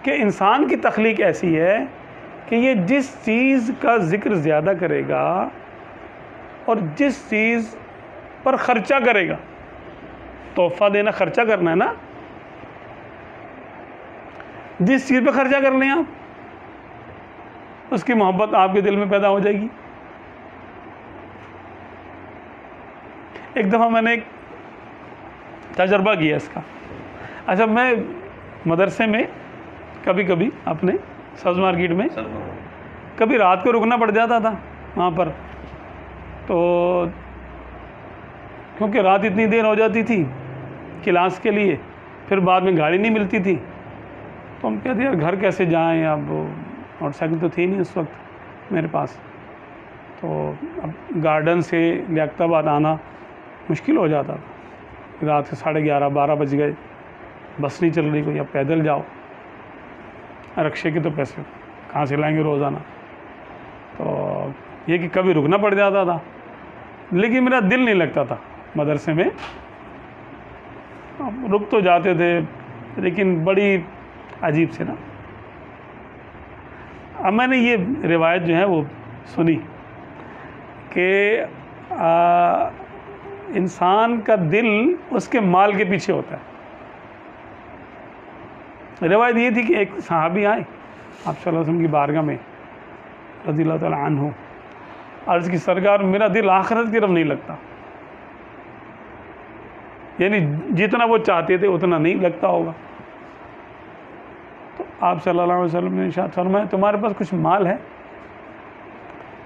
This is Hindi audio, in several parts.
कि इंसान की तख्लीक ऐसी है कि ये जिस चीज़ का ज़िक्र ज़्यादा करेगा और जिस चीज़ पर ख़र्चा करेगा, तोहफ़ा देना ख़र्चा करना है ना, जिस चीज़ पे ख़र्चा कर लें आप, उसकी मोहब्बत आपके दिल में पैदा हो जाएगी। एक दफ़ा मैंने एक तजर्बा किया इसका। अच्छा, मैं मदरसे में कभी कभी अपने सब्ज़ मार्केट में कभी रात को रुकना पड़ जाता था वहाँ पर, तो क्योंकि रात इतनी देर हो जाती थी क्लास के लिए, फिर बाद में गाड़ी नहीं मिलती थी, तो हम कहते यार घर कैसे जाएं, अब मोटरसाइकिल तो थी नहीं उस वक्त मेरे पास, तो अब गार्डन से लियाकताबाद आना मुश्किल हो जाता था। रात के 11:30-12 बज गए, बस नहीं चल रही कोई, अब पैदल जाओ, रक्शे के तो पैसे कहाँ से लाएंगे रोज़ाना, तो ये कि कभी रुकना पड़ जाता था। लेकिन मेरा दिल नहीं लगता था मदरसे में, रुक तो जाते थे लेकिन बड़ी अजीब से ना। अब मैंने ये रिवायत जो है वो सुनी कि इंसान का दिल उसके माल के पीछे होता है। रिवायत ये थी कि एक सहाबी आए आप सल्लल्लाहु अलैहि वसल्लम की बारगाह में रज़ियल्लाहु तआला अन्हु, अर्ज़ की सरकार मेरा दिल आखिरत की तरफ नहीं लगता, यानी जितना वो चाहते थे उतना नहीं लगता होगा। तो आप सल्लल्लाहु अलैहि वसल्लम ने इरशाद फरमाया तुम्हारे पास कुछ माल है?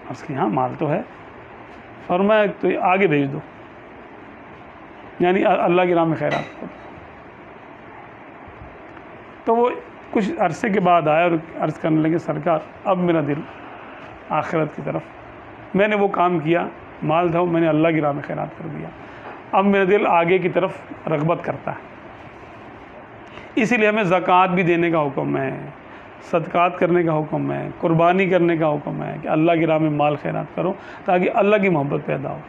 अर्ज़ की हाँ माल तो है। फरमाया तो आगे भेज दो, यानी अल्लाह की राह में खैरात करो। तो वो कुछ अरसे के बाद आया और अर्ज़ करने लगे सरकार अब मेरा दिल आखिरत की तरफ, मैंने वो काम किया, माल था मैंने अल्लाह की राह में खैरात कर दिया, अब मेरा दिल आगे की तरफ रग़बत करता है। इसीलिए हमें ज़कात भी देने का हुक्म है, सदक़ात करने का हुक्म है, कुर्बानी करने का हुक्म है कि अल्लाह की राह में माल खैरात करो ताकि अल्लाह की मोहब्बत पैदा हो,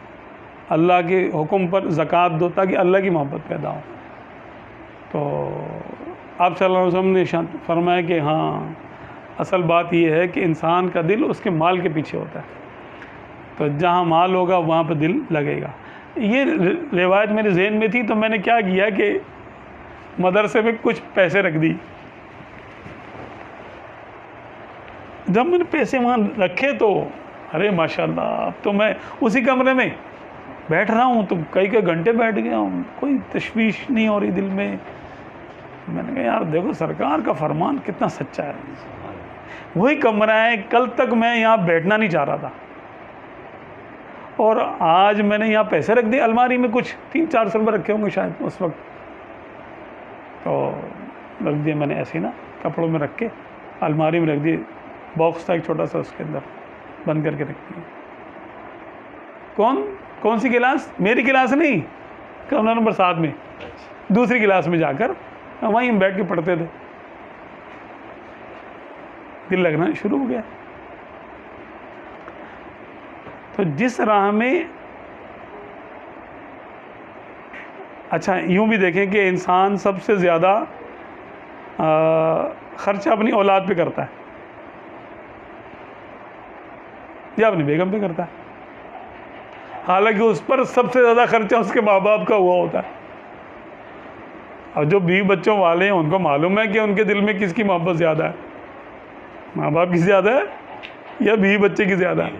अल्लाह के हुक्म पर ज़कात दो ताकि अल्लाह की मोहब्बत पैदा हो। तो आप सल्लल्लाहु अलैहि वसल्लम ने इरशाद फरमाया कि हाँ असल बात यह है कि इंसान का दिल उसके माल के पीछे होता है, तो जहाँ माल होगा वहाँ पर दिल लगेगा। ये रिवायत मेरे ज़हन में थी, तो मैंने क्या किया कि मदरसे में कुछ पैसे रख दी। जब मैंने पैसे वहाँ रखे तो अरे माशाल्लाह, अब तो मैं उसी कमरे में बैठ रहा हूँ तो कई घंटे बैठ गया हूँ, कोई तशवीश नहीं हो रही दिल में। मैंने कहा यार देखो सरकार का फरमान कितना सच्चा है। वही कमरा है, कल तक मैं यहाँ बैठना नहीं चाह रहा था और आज मैंने यहाँ पैसे रख दिए अलमारी में, कुछ 300-400 रुपये रखे होंगे शायद उस वक्त, तो रख दिए मैंने ऐसे ही ना कपड़ों में रख के अलमारी में रख दिए। बॉक्स था एक छोटा सा, उसके अंदर बंद करके रख दिए। कौन सी क्लास? मेरी क्लास नहीं, कमरा नंबर 7 में दूसरी क्लास में जाकर वहीं हम बैठ के पढ़ते थे। दिल लगना शुरू हो गया। तो जिस राह में, अच्छा यूँ भी देखें कि इंसान सबसे ज़्यादा ख़र्चा अपनी औलाद पे करता है या अपनी बेगम पे करता है, हालांकि उस पर सबसे ज़्यादा खर्चा उसके माँ बाप का हुआ होता है। और जो बीवी बच्चों वाले हैं उनको मालूम है कि उनके दिल में किसकी मोहब्बत ज़्यादा है, माँ बाप की ज़्यादा है या बीवी बच्चे की ज़्यादा है?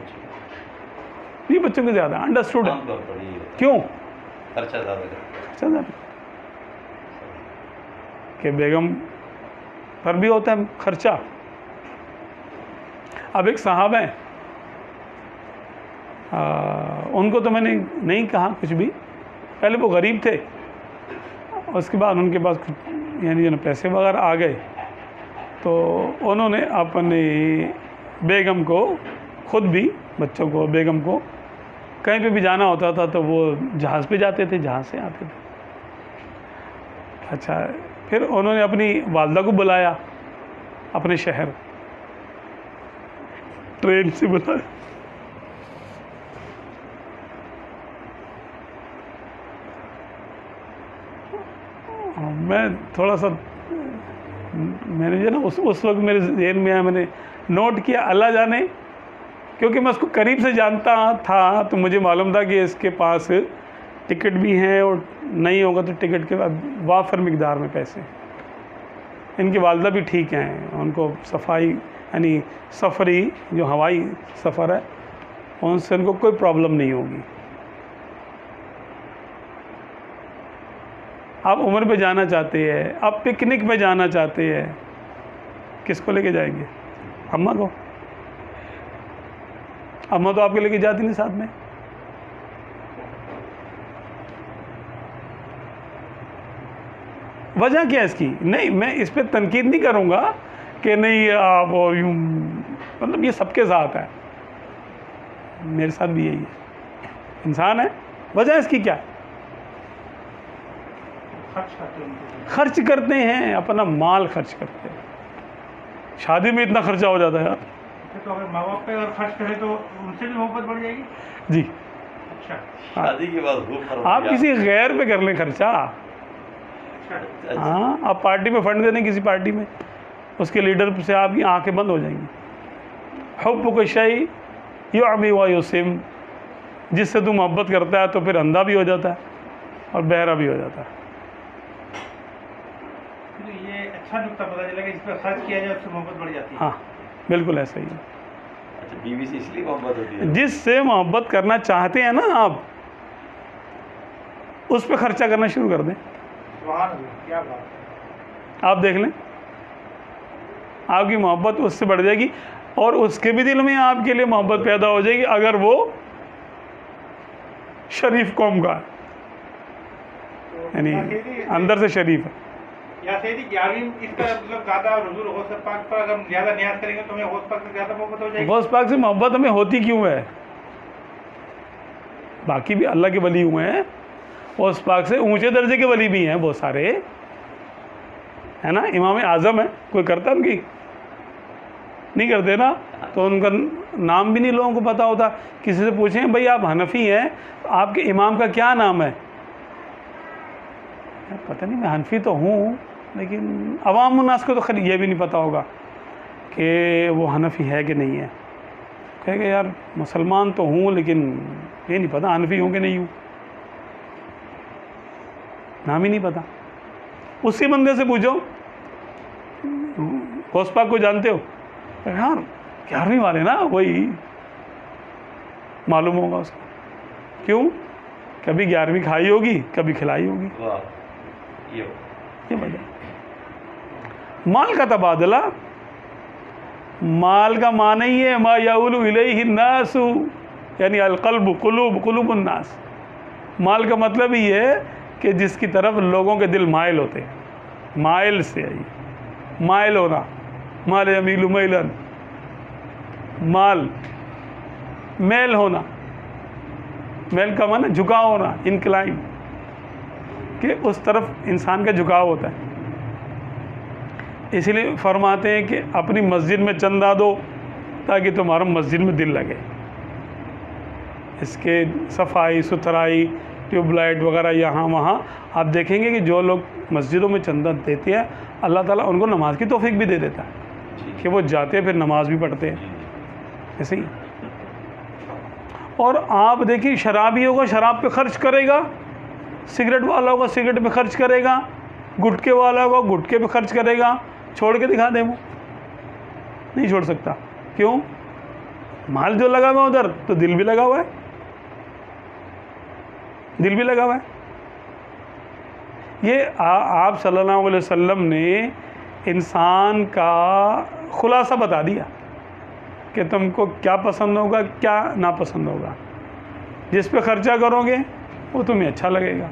बीवी बच्चों की ज़्यादा। अंडरस्टूड है। क्यों? खर्चा ज़्यादा कि बेगम पर भी होता है खर्चा। अब एक साहब हैं, उनको तो मैंने नहीं कहा कुछ भी, पहले वो गरीब थे, उसके बाद उनके पास कुछ यानी जो पैसे वगैरह आ गए, तो उन्होंने अपने बेगम को, ख़ुद भी बच्चों को, बेगम को कहीं पे भी जाना होता था तो वो जहाज़ पे जाते थे, जहाज़ से आते थे। अच्छा, फिर उन्होंने अपनी वालदा को बुलाया अपने शहर, ट्रेन से बुलाया। मैं थोड़ा सा मैंने जो ना उस वक्त मेरे ज़हन में आया, मैंने नोट किया, अल्लाह जाने, क्योंकि मैं उसको करीब से जानता था तो मुझे मालूम था कि इसके पास टिकट भी हैं और नहीं होगा तो टिकट के वाफर मिकदार में पैसे। इनकी वालदा भी ठीक हैं, उनको सफाई यानी सफ़री जो हवाई सफ़र है उनसे उनको कोई प्रॉब्लम नहीं होगी। आप उम्र पे जाना चाहते हैं, आप पिकनिक पे जाना चाहते हैं, किसको लेके जाएंगे? अम्मा को। अम्मा तो आपके लेके जाती नहीं साथ में। वजह क्या है इसकी? नहीं, मैं इस पे तनकीद नहीं करूँगा कि नहीं आप यूँ, मतलब ये सबके साथ है, मेरे साथ भी यही है, इंसान है। वजह इसकी क्या है? खर्च करते हैं, अपना माल खर्च करते हैं। शादी में इतना खर्चा हो जाता है यार। तो अगर माँ बाप पे अगर खर्च करें तो उनसे भी मोहब्बत बढ़ जाएगी। जी, अच्छा, शादी के बाद खूब फर्क आप गया। किसी गैर पे कर लें खर्चा। अच्छा, हाँ, आप पार्टी में फंड दे दें किसी पार्टी में, उसके लीडर से आपकी आंखें बंद हो जाएंगी। हुब्बु को शै युअमी व युसिम, जिससे तू मोहब्बत करता है तो फिर अंधा भी हो जाता है और बहरा भी हो जाता है। तो ये अच्छा नुक्ता पता चला कि इस पर खर्च किया जाए उससे मोहब्बत बढ़ जाती है। हाँ, बिल्कुल ऐसा ही है। अच्छा, बीवी से इसलिए मोहब्बत होती है। जिससे मोहब्बत करना चाहते हैं ना आप, उस पर खर्चा करना शुरू कर दें। सुभान अल्लाह, क्या बात है। आप देख लें, आपकी मोहब्बत उससे बढ़ जाएगी और उसके भी दिल में आपके लिए मोहब्बत पैदा हो जाएगी अगर वो शरीफ कौम का है, यानी अंदर से शरीफ है। या सही 11वीं इसका मतलब ज़्यादा हुजूर गौस पाक पर अगर ज़्यादा न्याज करेंगे तो हमें गौस पाक से ज़्यादा मोहब्बत हो जाएगी। गौस पाक से मोहब्बत हमें होती क्यों है? बाकी भी अल्लाह के वली हुए हैं, गौस पाक से ऊंचे दर्जे के वली भी हैं बहुत सारे, है ना। इमाम आज़म है, कोई करता उनकी? नहीं करते ना, तो उनका नाम भी नहीं लोगों को पता होता। किसी से पूछें भाई आप हनफी हैं, तो आपके इमाम का क्या नाम है? पता नहीं, मैं हनफी तो हूँ, लेकिन अवाम उन्नास को तो खैर ये भी नहीं पता होगा कि वो हनफी है कि नहीं है। कहेगा यार मुसलमान तो हूँ लेकिन ये नहीं पता हनफी हूँ कि नहीं हूँ, नाम ही नहीं पता। उसी बंदे से पूछो गौस पाक को जानते हो? यार 11वीं वाले ना, वही मालूम होगा उसको। क्यों? कभी 11वीं खाई होगी, कभी खिलाई होगी। वाह, ये वजह। माल का तबादला, माल का माना ही है मा याउलु इलैहि नासु, यानी अलक़ल्बु क़ुलूबुन नास। माल का मतलब ही है कि जिसकी तरफ लोगों के दिल माइल होते हैं। माइल से आई, माइल होना, माल यमीलु मैलन, माल मेल होना, मेल का माना झुकाव होना, इनक्लाइन, कि उस तरफ इंसान का झुकाव होता है। इसलिए फरमाते हैं कि अपनी मस्जिद में चंदा दो ताकि तुम्हारा मस्जिद में दिल लगे। इसके सफाई सुथराई, ट्यूबलाइट वगैरह यहाँ वहाँ आप देखेंगे कि जो लोग मस्जिदों में चंदा देते हैं, अल्लाह ताला उनको नमाज की तौफीक भी दे देता है कि वो जाते हैं फिर नमाज भी पढ़ते हैं। ऐसे ही। और आप देखिए, शराबी होगा शराब पे खर्च करेगा, सिगरेट वाला होगा सिगरेट पे खर्च करेगा, गुटके वाला होगा गुटके पे खर्च करेगा। छोड़ के दिखा दे, वो नहीं छोड़ सकता। क्यों? माल जो लगा हुआ उधर, तो दिल भी लगा हुआ है, दिल भी लगा हुआ है। ये आप सल्लल्लाहु अलैहि वसल्लम ने इंसान का खुलासा बता दिया कि तुमको क्या पसंद होगा क्या नापसंद होगा। जिस पे खर्चा करोगे वो तुम्हें अच्छा लगेगा,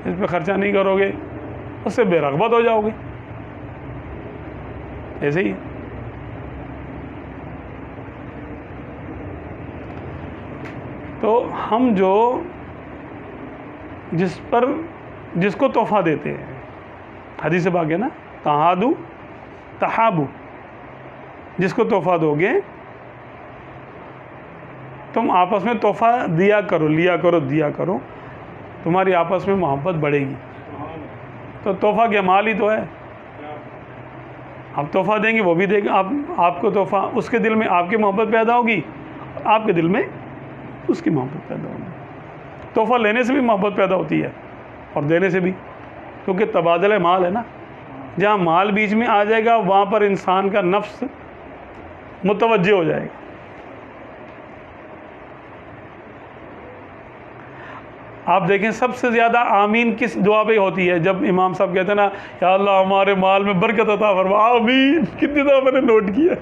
जिस पे खर्चा नहीं करोगे उससे बेरग़बत हो जाओगे। ऐसे ही। तो हम जो जिसको तोहफ़ा देते हैं, हदीस पाक है ना, तहादु तहाबु, जिसको तोहफ़ा दोगे तुम आपस में तोहफ़ा दिया करो, लिया करो, दिया करो, तुम्हारी आपस में मोहब्बत बढ़ेगी। तो तोहफ़ा क्या माल ही तो है। आप तोहफ़ा देंगे वो भी देगा, आपको तोहफ़ा, उसके दिल में आपकी मोहब्बत पैदा होगी, आपके दिल में उसकी मोहब्बत पैदा होगी। तोहफ़ा लेने से भी मोहब्बत पैदा होती है और देने से भी, क्योंकि तबादला माल है ना। जहाँ माल बीच में आ जाएगा वहाँ पर इंसान का नफ्स मुतवज्जे हो जाएगा। आप देखें सबसे ज़्यादा आमीन किस दुआ पे होती है? जब इमाम साहब कहते हैं ना, या अल्लाह हमारे माल में बरकत अता फरमा, आमीन। कितनी दफ़ा मैंने नोट किया,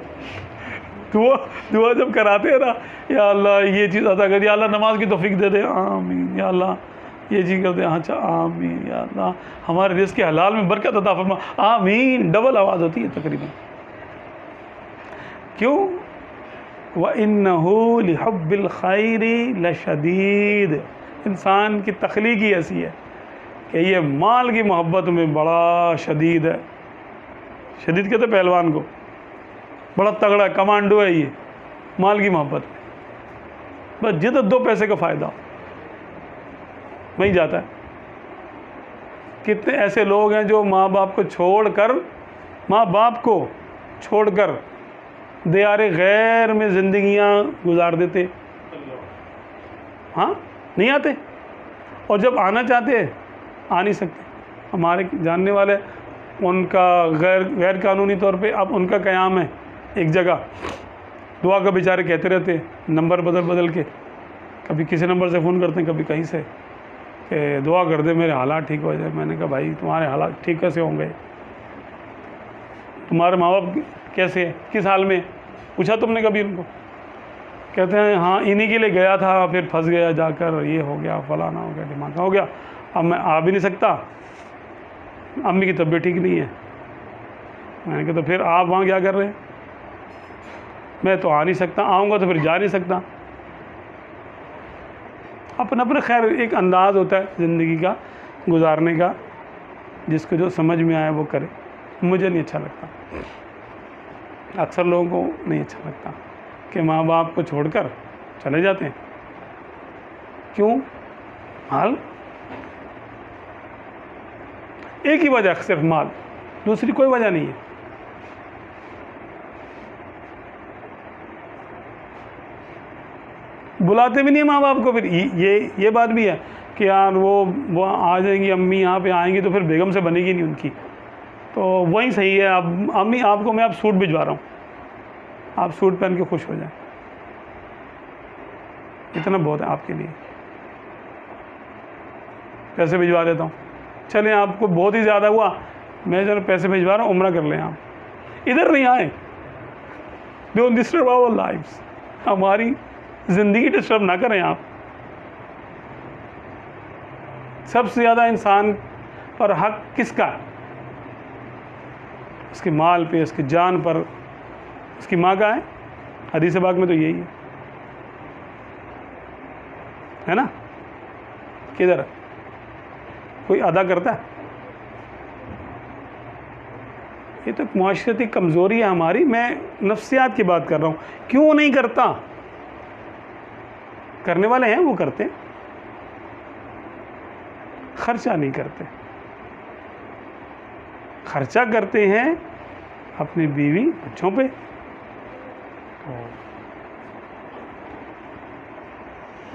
दुआ जब कराते हैं ना, या अल्लाह ये चीज़ अता कर, या अल्लाह नमाज की तौफीक दे दे, आमीन। या अल्लाह ये चीज़ करते हैं, अच्छा आमीन। या अल्लाह हमारे रिज़्क़ के हलाल में बरकत अता फरमा, आमीन। डबल आवाज़ होती है तकरीबन। क्यों? व इन्नहु लिहुब्बिल खैरि लशदीद। इंसान की तख्लीक ही ऐसी है कि ये माल की मोहब्बत में बड़ा शदीद है। शदीद कहते पहलवान को, बड़ा तगड़ा कमांडो है ये माल की मोहब्बत में। बस जितना 2 पैसे का फ़ायदा वहीं जाता है। कितने ऐसे लोग हैं जो माँ बाप को छोड़कर दियारे गैर में ज़िंदगियाँ गुजार देते। हाँ, नहीं आते, और जब आना चाहते हैं आ नहीं सकते। हमारे जानने वाले, उनका गैर कानूनी तौर पे अब उनका क़याम है एक जगह, दुआ का बेचारे कहते रहते हैं, नंबर बदल के, कभी किसी नंबर से फ़ोन करते हैं, कभी कहीं से, कि दुआ कर दे मेरे हालात ठीक हो जाए। मैंने कहा भाई तुम्हारे हालात ठीक कैसे होंगे? तुम्हारे माँ बाप कैसे हैं, किस हाल में? पूछा तुमने कभी उनको? कहते हैं हाँ इन्हीं के लिए गया था, फिर फंस गया जाकर, ये हो गया, फलाना हो गया, ढिमाका हो गया, अब मैं आ भी नहीं सकता, अम्मी की तबीयत ठीक नहीं है। मैंने कहा तो फिर आप वहाँ क्या कर रहे हैं? मैं तो आ नहीं सकता, आऊँगा तो फिर जा नहीं सकता। अपना खैर एक अंदाज़ होता है ज़िंदगी का गुजारने का, जिसको जो समझ में आए वो करे। मुझे नहीं अच्छा लगता, अक्सर लोगों को नहीं अच्छा लगता कि माँ बाप को छोड़कर चले जाते हैं। क्यों? माल, एक ही वजह, सिर्फ माल, दूसरी कोई वजह नहीं है। बुलाते भी नहीं माँ बाप को। फिर ये बात भी है कि यार वो आ जाएंगी अम्मी, यहाँ पे आएंगी तो फिर बेगम से बनेगी नहीं उनकी, तो वही सही है। अब अम्मी आपको मैं सूट भिजवा रहा हूँ, आप सूट पहन के खुश हो जाएं, इतना बहुत है आपके लिए। पैसे भिजवा देता हूँ, चलें आपको बहुत ही ज़्यादा हुआ, मैं जरा पैसे भिजवा रहा हूँ, उम्रा कर लें आप, इधर नहीं आए। डोंट डिस्टर्ब आवर लाइफ्स, हमारी ज़िंदगी डिस्टर्ब ना करें आप। सबसे ज़्यादा इंसान पर हक किसका? उसके माल पे, उसकी जान पर, उसकी माँ का है। हदीस पाक में तो यही है ना? किधर कोई अदा करता है? ये तो माशरती कमज़ोरी है हमारी। मैं नफ्सियात की बात कर रहा हूँ। क्यों नहीं करता? करने वाले हैं, वो करते हैं, खर्चा नहीं करते। खर्चा करते हैं अपनी बीवी बच्चों पे,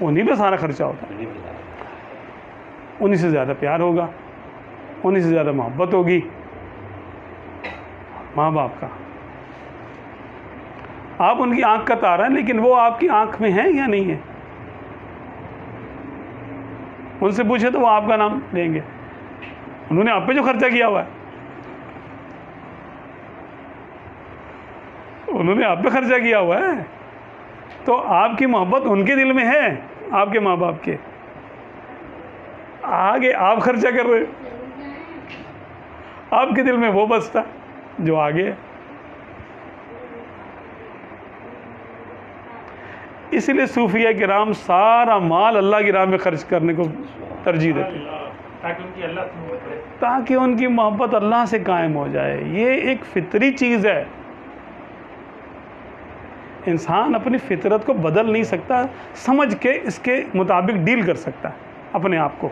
उन्हीं पे सारा खर्चा होता है, उन्हीं से ज़्यादा प्यार होगा, उन्हीं से ज़्यादा मोहब्बत होगी माँ बाप का। आप उनकी आंख का तारा हैं, लेकिन वो आपकी आंख में है या नहीं है? उनसे पूछे तो वो आपका नाम लेंगे। उन्होंने आप पे जो खर्चा किया हुआ है, उन्होंने आप पे खर्चा किया हुआ है, तो आपकी मोहब्बत उनके दिल में है, आपके माँ बाप के। आगे आप खर्चा कर रहे, आपके दिल में वो बसता जो आगे है। इसलिए सूफिया किराम सारा माल अल्लाह की राह में खर्च करने को तरजीह देते हैं, ताकि उनकी मोहब्बत अल्लाह से कायम हो जाए। ये एक फितरी चीज़ है। इंसान अपनी फितरत को बदल नहीं सकता, समझ के इसके मुताबिक डील कर सकता है अपने आप को।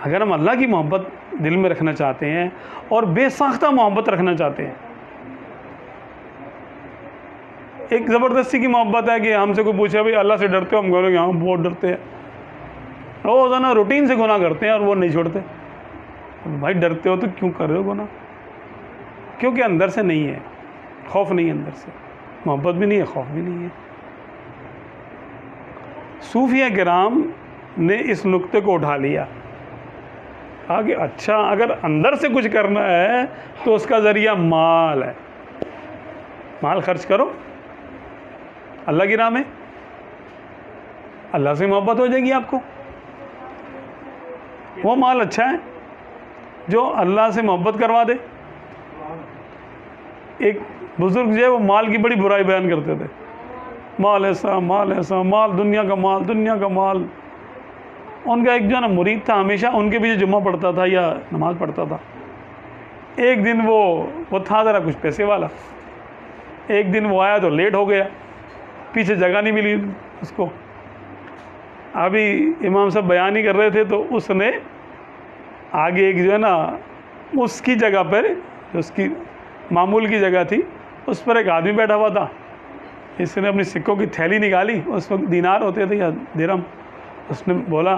अगर हम अल्लाह की मोहब्बत दिल में रखना चाहते हैं और बेसाख्ता मोहब्बत रखना चाहते हैं। एक ज़बरदस्ती की मोहब्बत है कि हमसे कोई पूछे भाई अल्लाह से डरते हो, हम कहेंगे हाँ बहुत डरते हैं, रोज़ाना रूटीन से गुनाह करते हैं और वो नहीं छोड़ते। भाई डरते हो तो क्यों कर रहे हो गुनाह? क्योंकि अंदर से नहीं है, खौफ नहीं है अंदर से, मोहब्बत भी नहीं है, खौफ भी नहीं है। सूफिया किराम ने इस नुक्ते को उठा लिया, कहा कि अच्छा अगर अंदर से कुछ करना है तो उसका ज़रिया माल है, माल खर्च करो अल्लाह की राह में, अल्लाह से मोहब्बत हो जाएगी आपको। वो माल अच्छा है जो अल्लाह से मोहब्बत करवा दे। एक बुज़ुर्ग जो है वो माल की बड़ी बुराई बयान करते थे, माल ऐसा, माल ऐसा, माल दुनिया का माल, दुनिया का माल। उनका एक जो है ना मुरीद था, हमेशा उनके पीछे जुम्मा पढ़ता था या नमाज़ पढ़ता था। एक दिन वो था ज़रा कुछ पैसे वाला, एक दिन वो आया तो लेट हो गया, पीछे जगह नहीं मिली उसको। अभी इमाम साहब बयान ही कर रहे थे तो उसने आगे एक जो है ना उसकी जगह पर, जो उसकी मामूल की जगह थी, उस पर एक आदमी बैठा हुआ था। इसने अपनी सिक्कों की थैली निकाली, उस वक्त दिनार होते थे या दिरहम। उसने बोला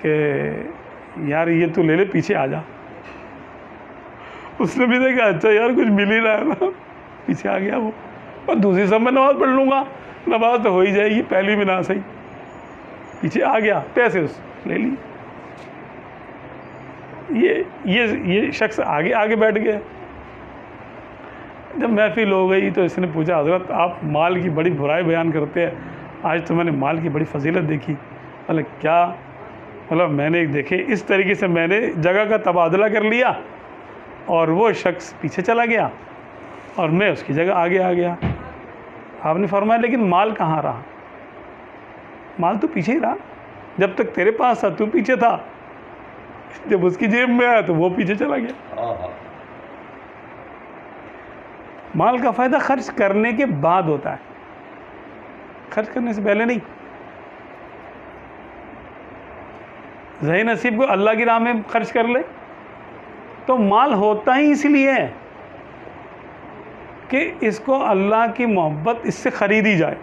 कि यार ये तू ले ले, पीछे आ जा। उसने भी देखा अच्छा यार कुछ मिल ही रहा है ना, पीछे आ गया वो। और दूसरी सब मैं नमाज़ पढ़ लूँगा, नमाज तो हो ही जाएगी, पहली भी ना सही। पीछे आ गया, पैसे उस ले लिए। ये शख्स आगे आगे बैठ गया। जब महफिल हो गई तो इसने पूछा हज़रत आप माल की बड़ी बुराई बयान करते हैं, आज तो मैंने माल की बड़ी फजीलत देखी। मतलब क्या? मतलब मैंने देखे इस तरीके से मैंने जगह का तबादला कर लिया और वो शख्स पीछे चला गया और मैं उसकी जगह आगे आ गया। आपने फरमाया लेकिन माल कहाँ रहा? माल तो पीछे ही रहा, जब तक तेरे पास था तू पीछे था, जब उसकी जेब में आया तो वो पीछे चला गया। माल का फ़ायदा खर्च करने के बाद होता है, खर्च करने से पहले नहीं। ज़ही नसीब को अल्लाह की राह में खर्च कर ले तो माल होता ही इसलिए है कि इसको अल्लाह की मोहब्बत इससे ख़रीदी जाए।